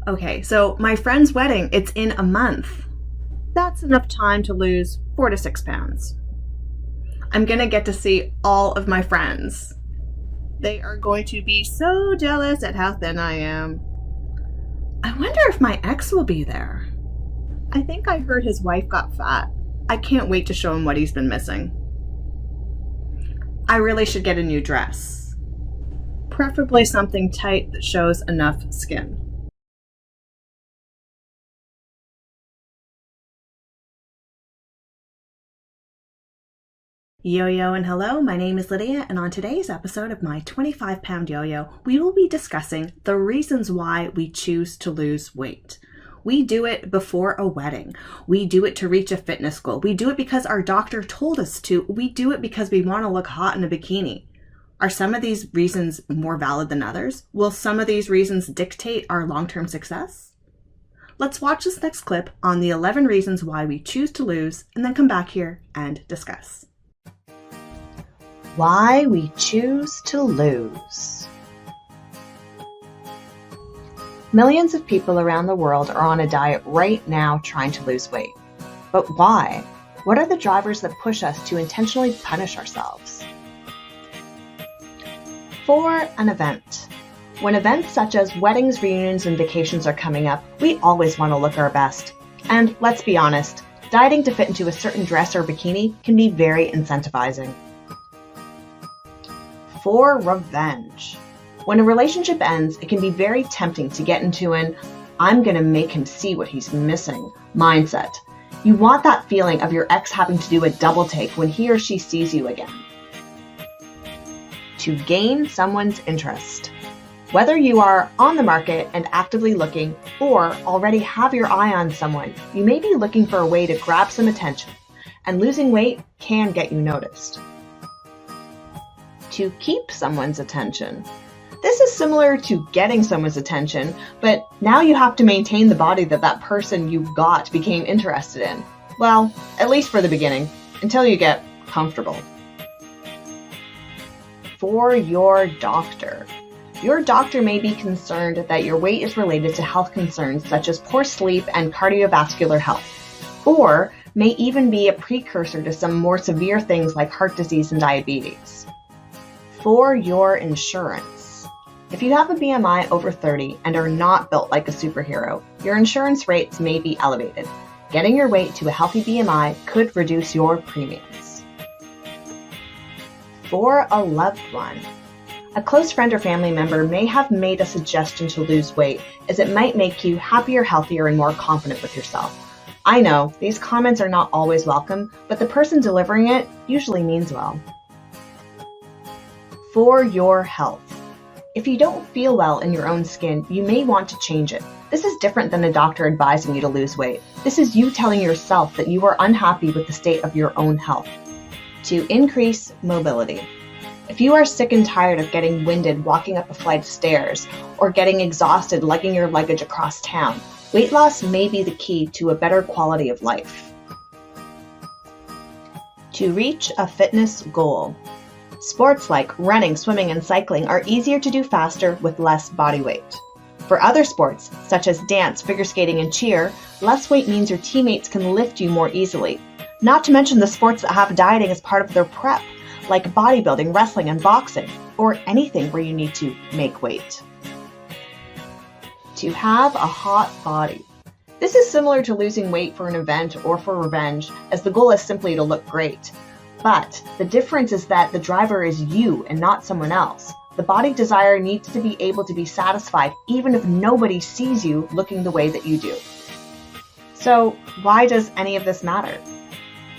Okay, so my friend's wedding, it's in a month. That's enough time to lose 4 to 6 pounds. I'm gonna get to see all of my friends. They are going to be so jealous at how thin I am. I wonder if my ex will be there. I think I heard his wife got fat. I can't wait to show him what he's been missing. I really should get a new dress. Preferably something tight that shows enough skin. Yo-yo and hello, my name is Lydia, and on today's episode of my 25-pound yo-yo, we will be discussing the reasons why we choose to lose weight. We do it before a wedding. We do it to reach a fitness goal. We do it because our doctor told us to. We do it because we want to look hot in a bikini. Are some of these reasons more valid than others? Will some of these reasons dictate our long-term success? Let's watch this next clip on the 11 reasons why we choose to lose, and then come back here and discuss. Why we choose to lose. Millions of people around the world are on a diet right now trying to lose weight. But why? What are the drivers that push us to intentionally punish ourselves? For an event. When events such as weddings, reunions, and vacations are coming up, we always want to look our best. And let's be honest, dieting to fit into a certain dress or bikini can be very incentivizing. For revenge. When a relationship ends, it can be very tempting to get into an "I'm gonna make him see what he's missing" mindset. You want that feeling of your ex having to do a double take when he or she sees you again. To gain someone's interest. Whether you are on the market and actively looking, or already have your eye on someone, you may be looking for a way to grab some attention, and losing weight can get you noticed. To keep someone's attention. This is similar to getting someone's attention, but now you have to maintain the body that person you've got became interested in. Well, at least for the beginning, until you get comfortable. For your doctor. Your doctor may be concerned that your weight is related to health concerns such as poor sleep and cardiovascular health, or may even be a precursor to some more severe things like heart disease and diabetes. For your insurance. If you have a BMI over 30 and are not built like a superhero, your insurance rates may be elevated. Getting your weight to a healthy BMI could reduce your premiums. For a loved one. A close friend or family member may have made a suggestion to lose weight, as it might make you happier, healthier, and more confident with yourself. I know, these comments are not always welcome, but the person delivering it usually means well. For your health. If you don't feel well in your own skin, you may want to change it. This is different than a doctor advising you to lose weight. This is you telling yourself that you are unhappy with the state of your own health. To increase mobility. If you are sick and tired of getting winded walking up a flight of stairs, or getting exhausted lugging your luggage across town, weight loss may be the key to a better quality of life. To reach a fitness goal. Sports like running, swimming, and cycling are easier to do faster with less body weight. For other sports, such as dance, figure skating, and cheer, less weight means your teammates can lift you more easily. Not to mention the sports that have dieting as part of their prep, like bodybuilding, wrestling, and boxing, or anything where you need to make weight. To have a hot body. This is similar to losing weight for an event or for revenge, as the goal is simply to look great. But the difference is that the driver is you and not someone else. The body desire needs to be able to be satisfied even if nobody sees you looking the way that you do. So why does any of this matter?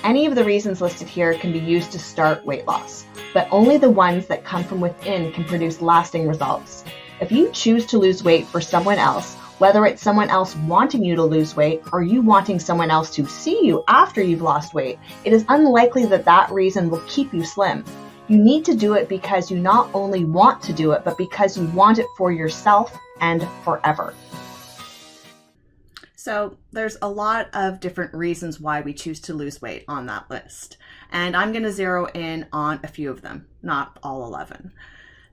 Any of the reasons listed here can be used to start weight loss, but only the ones that come from within can produce lasting results. If you choose to lose weight for someone else, whether it's someone else wanting you to lose weight or you wanting someone else to see you after you've lost weight, it is unlikely that that reason will keep you slim. You need to do it because you not only want to do it, but because you want it for yourself and forever. So there's a lot of different reasons why we choose to lose weight on that list. And I'm going to zero in on a few of them, not all 11.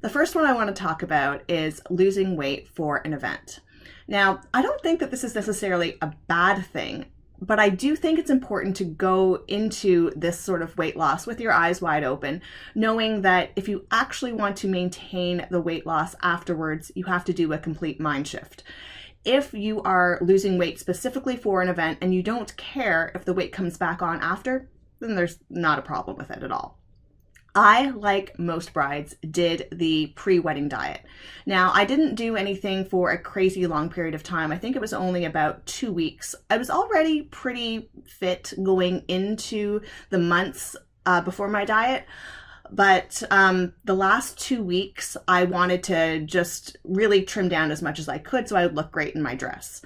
The first one I want to talk about is losing weight for an event. Now, I don't think that this is necessarily a bad thing, but I do think it's important to go into this sort of weight loss with your eyes wide open, knowing that if you actually want to maintain the weight loss afterwards, you have to do a complete mind shift. If you are losing weight specifically for an event and you don't care if the weight comes back on after, then there's not a problem with it at all. I, like most brides, did the pre-wedding diet. Now, I didn't do anything for a crazy long period of time. I think it was only about 2 weeks. I was already pretty fit going into the months before my diet, but the last 2 weeks, I wanted to just really trim down as much as I could so I would look great in my dress.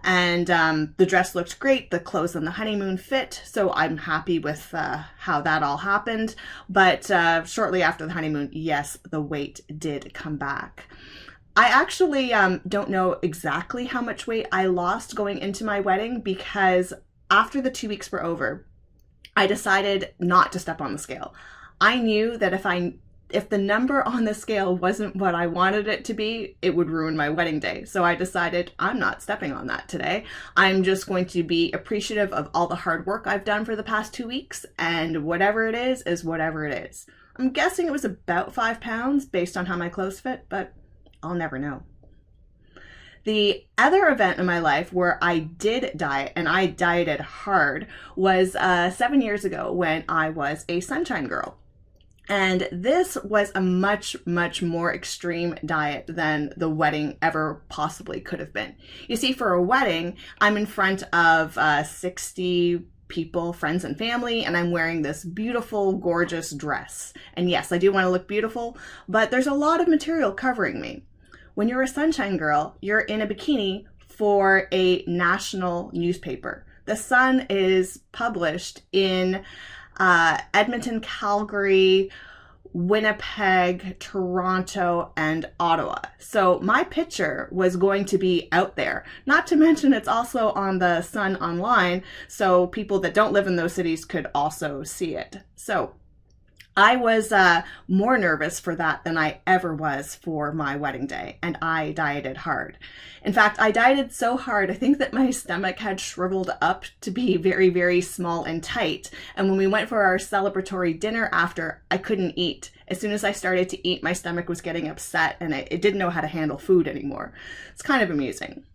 And the dress looked great, the clothes on the honeymoon fit, so I'm happy with how that all happened. But shortly after the honeymoon, yes, the weight did come back. I actually don't know exactly how much weight I lost going into my wedding, because after the 2 weeks were over, I decided not to step on the scale. I knew that if the number on the scale wasn't what I wanted it to be, it would ruin my wedding day. So I decided I'm not stepping on that today. I'm just going to be appreciative of all the hard work I've done for the past 2 weeks, and whatever it is whatever it is. I'm guessing it was about 5 pounds based on how my clothes fit, but I'll never know. The other event in my life where I did diet, and I dieted hard, was 7 years ago when I was a sunshine girl. And this was a much, much more extreme diet than the wedding ever possibly could have been. You see, for a wedding, I'm in front of 60 people, friends and family, and I'm wearing this beautiful, gorgeous dress. And yes, I do want to look beautiful, but there's a lot of material covering me. When you're a sunshine girl, you're in a bikini for a national newspaper. The Sun is published in Edmonton, Calgary, Winnipeg, Toronto, and Ottawa. So my picture was going to be out there. Not to mention it's also on the Sun online, so people that don't live in those cities could also see it. So I was more nervous for that than I ever was for my wedding day, and I dieted hard. In fact, I dieted so hard, I think that my stomach had shriveled up to be very, very small and tight. And when we went for our celebratory dinner after, I couldn't eat. As soon as I started to eat, my stomach was getting upset and it didn't know how to handle food anymore. It's kind of amusing.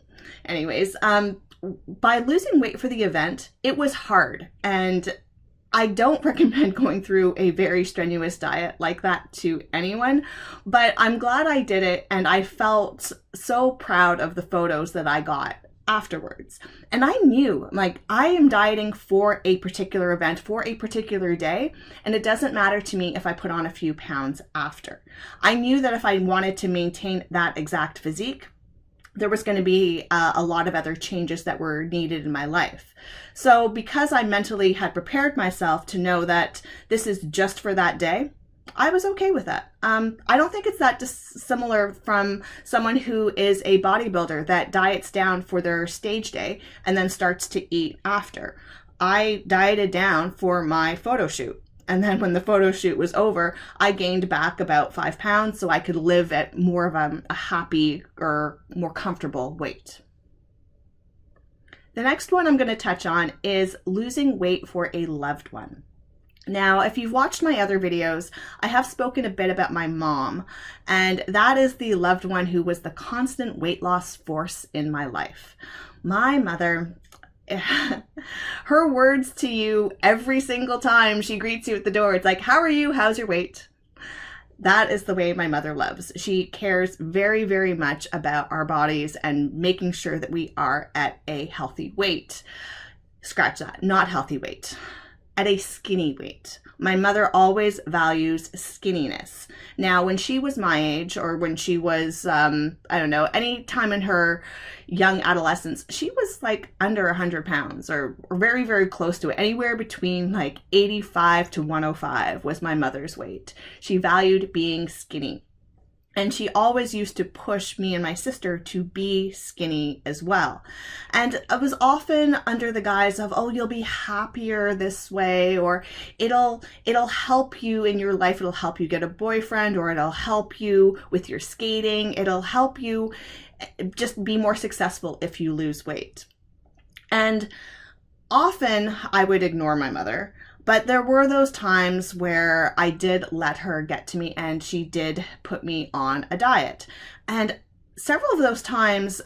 Anyways, by losing weight for the event, it was hard, and I don't recommend going through a very strenuous diet like that to anyone, but I'm glad I did it, and I felt so proud of the photos that I got afterwards. And I knew, like, I am dieting for a particular event, for a particular day, and it doesn't matter to me if I put on a few pounds after. I knew that if I wanted to maintain that exact physique, there was going to be a lot of other changes that were needed in my life. So because I mentally had prepared myself to know that this is just for that day, I was okay with that. I don't think it's that dissimilar from someone who is a bodybuilder that diets down for their stage day and then starts to eat after. I dieted down for my photo shoot. And then when the photo shoot was over, I gained back about 5 pounds so I could live at more of a happy or more comfortable weight. The next one I'm going to touch on is losing weight for a loved one. Now, if you've watched my other videos, I have spoken a bit about my mom, and that is the loved one who was the constant weight loss force in my life. My mother, her words to you every single time she greets you at the door, it's like, how are you? How's your weight? That is the way my mother loves. She cares very, very much about our bodies and making sure that we are at a healthy weight. Scratch that, not healthy weight. At a skinny weight. My mother always values skinniness. Now, when she was my age, or when she was, I don't know, any time in her young adolescence, she was like under 100 pounds or very, very close to it. Anywhere between like 85 to 105 was my mother's weight. She valued being skinny. And she always used to push me and my sister to be skinny as well. And it was often under the guise of, oh, you'll be happier this way, or it'll help you in your life. It'll help you get a boyfriend, or it'll help you with your skating. It'll help you just be more successful if you lose weight. And often I would ignore my mother. But there were those times where I did let her get to me, and she did put me on a diet. And several of those times,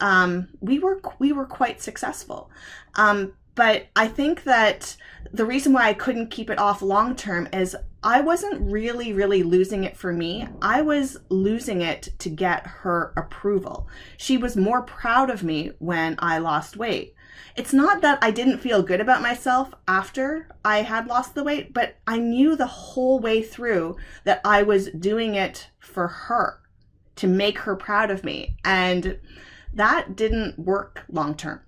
we were quite successful. But I think that the reason why I couldn't keep it off long term is I wasn't really losing it for me. I was losing it to get her approval. She was more proud of me when I lost weight. It's not that I didn't feel good about myself after I had lost the weight, but I knew the whole way through that I was doing it for her, to make her proud of me. And that didn't work long term.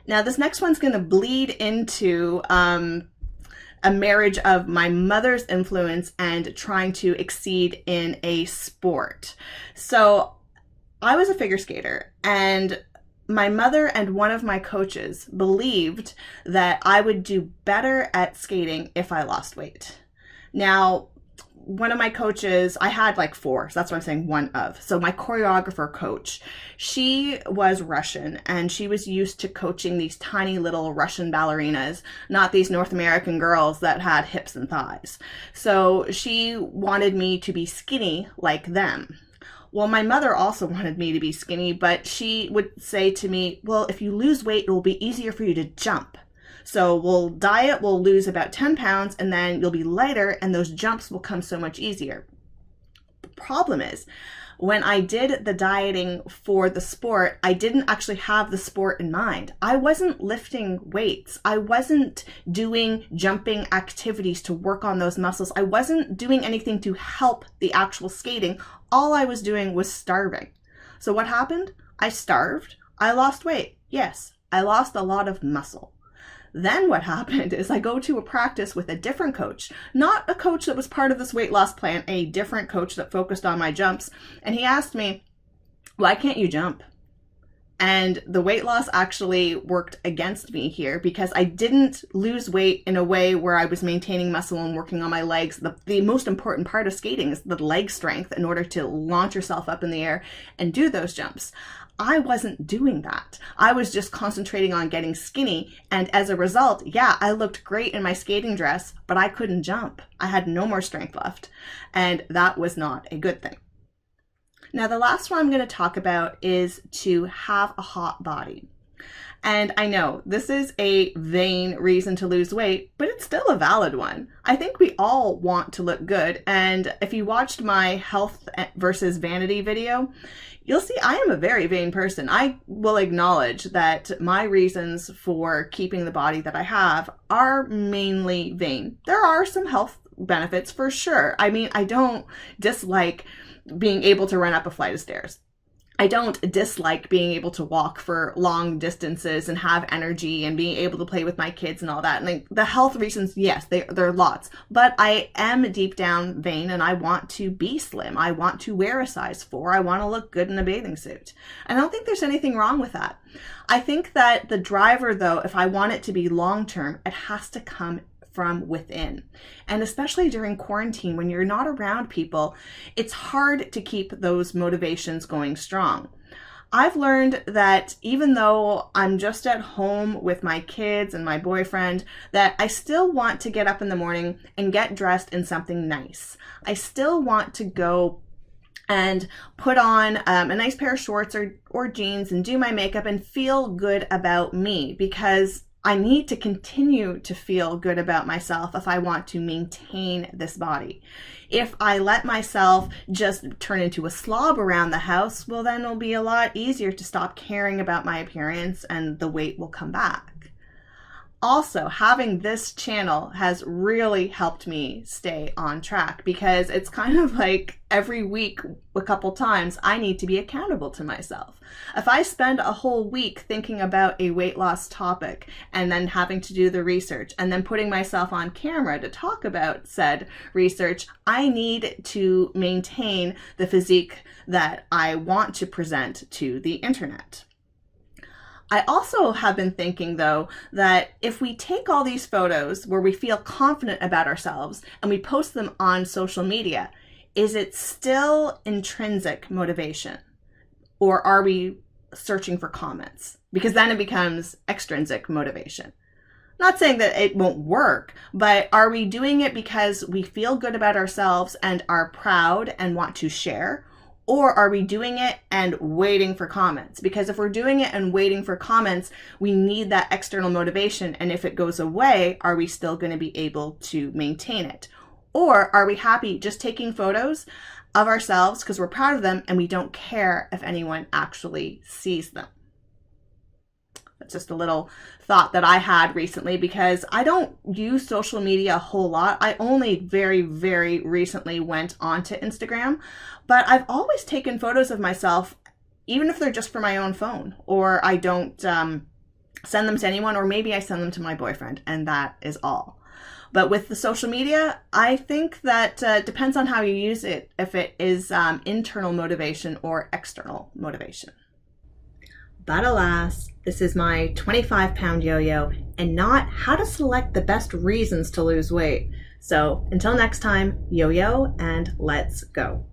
Now, this next one's going to bleed into a marriage of my mother's influence and trying to exceed in a sport. So I was a figure skater, and my mother and one of my coaches believed that I would do better at skating if I lost weight. Now, one of my coaches, I had like 4, so that's what I'm saying, one of. So my choreographer coach, she was Russian, and she was used to coaching these tiny little Russian ballerinas, not these North American girls that had hips and thighs. So she wanted me to be skinny like them. Well, my mother also wanted me to be skinny, but she would say to me, well, if you lose weight, it will be easier for you to jump. So we'll diet, we'll lose about 10 pounds, and then you'll be lighter, and those jumps will come so much easier. The problem is, when I did the dieting for the sport, I didn't actually have the sport in mind. I wasn't lifting weights. I wasn't doing jumping activities to work on those muscles. I wasn't doing anything to help the actual skating. All I was doing was starving. So what happened? I starved. I lost weight. Yes, I lost a lot of muscle. Then what happened is I go to a practice with a different coach, not a coach that was part of this weight loss plan, a different coach that focused on my jumps. And he asked me, why can't you jump? And the weight loss actually worked against me here because I didn't lose weight in a way where I was maintaining muscle and working on my legs. The most important part of skating is the leg strength in order to launch yourself up in the air and do those jumps. I wasn't doing that. I was just concentrating on getting skinny. And as a result, yeah, I looked great in my skating dress, but I couldn't jump. I had no more strength left. And that was not a good thing. Now, the last one I'm going to talk about is to have a hot body. And I know this is a vain reason to lose weight, but it's still a valid one. I think we all want to look good. And if you watched my health versus vanity video, you'll see I am a very vain person. I will acknowledge that my reasons for keeping the body that I have are mainly vain. There are some health benefits for sure. I mean, I don't dislike being able to run up a flight of stairs. I don't dislike being able to walk for long distances and have energy and being able to play with my kids and all that. And the health reasons, yes, there are lots. But I am deep down vain and I want to be slim. I want to wear a size 4. I want to look good in a bathing suit. And I don't think there's anything wrong with that. I think that the driver, though, if I want it to be long term, it has to come from within. And especially during quarantine, when you're not around people, it's hard to keep those motivations going strong. I've learned that even though I'm just at home with my kids and my boyfriend, that I still want to get up in the morning and get dressed in something nice. I still want to go and put on a nice pair of shorts or jeans and do my makeup and feel good about me, because I need to continue to feel good about myself if I want to maintain this body. If I let myself just turn into a slob around the house, well, then it'll be a lot easier to stop caring about my appearance and the weight will come back. also, having this channel has really helped me stay on track, because it's kind of like every week, a couple times, I need to be accountable to myself. If I spend a whole week thinking about a weight loss topic and then having to do the research and then putting myself on camera to talk about said research, I need to maintain the physique that I want to present to the internet. I also have been thinking, though, that if we take all these photos where we feel confident about ourselves and we post them on social media, is it still intrinsic motivation? Or are we searching for comments? Because then it becomes extrinsic motivation. Not saying that it won't work, but are we doing it because we feel good about ourselves and are proud and want to share? Or are we doing it and waiting for comments? Because if we're doing it and waiting for comments, we need that external motivation. And if it goes away, are we still going to be able to maintain it? Or are we happy just taking photos of ourselves because we're proud of them and we don't care if anyone actually sees them? That's just a little thought that I had recently, because I don't use social media a whole lot. I only very, very recently went onto Instagram, but I've always taken photos of myself, even if they're just for my own phone, or I don't send them to anyone, or maybe I send them to my boyfriend, and that is all. But with the social media, I think that depends on how you use it, if it is internal motivation or external motivation. But alas, this is my 25-pound yo-yo and not how to select the best reasons to lose weight. So until next time, yo-yo and let's go.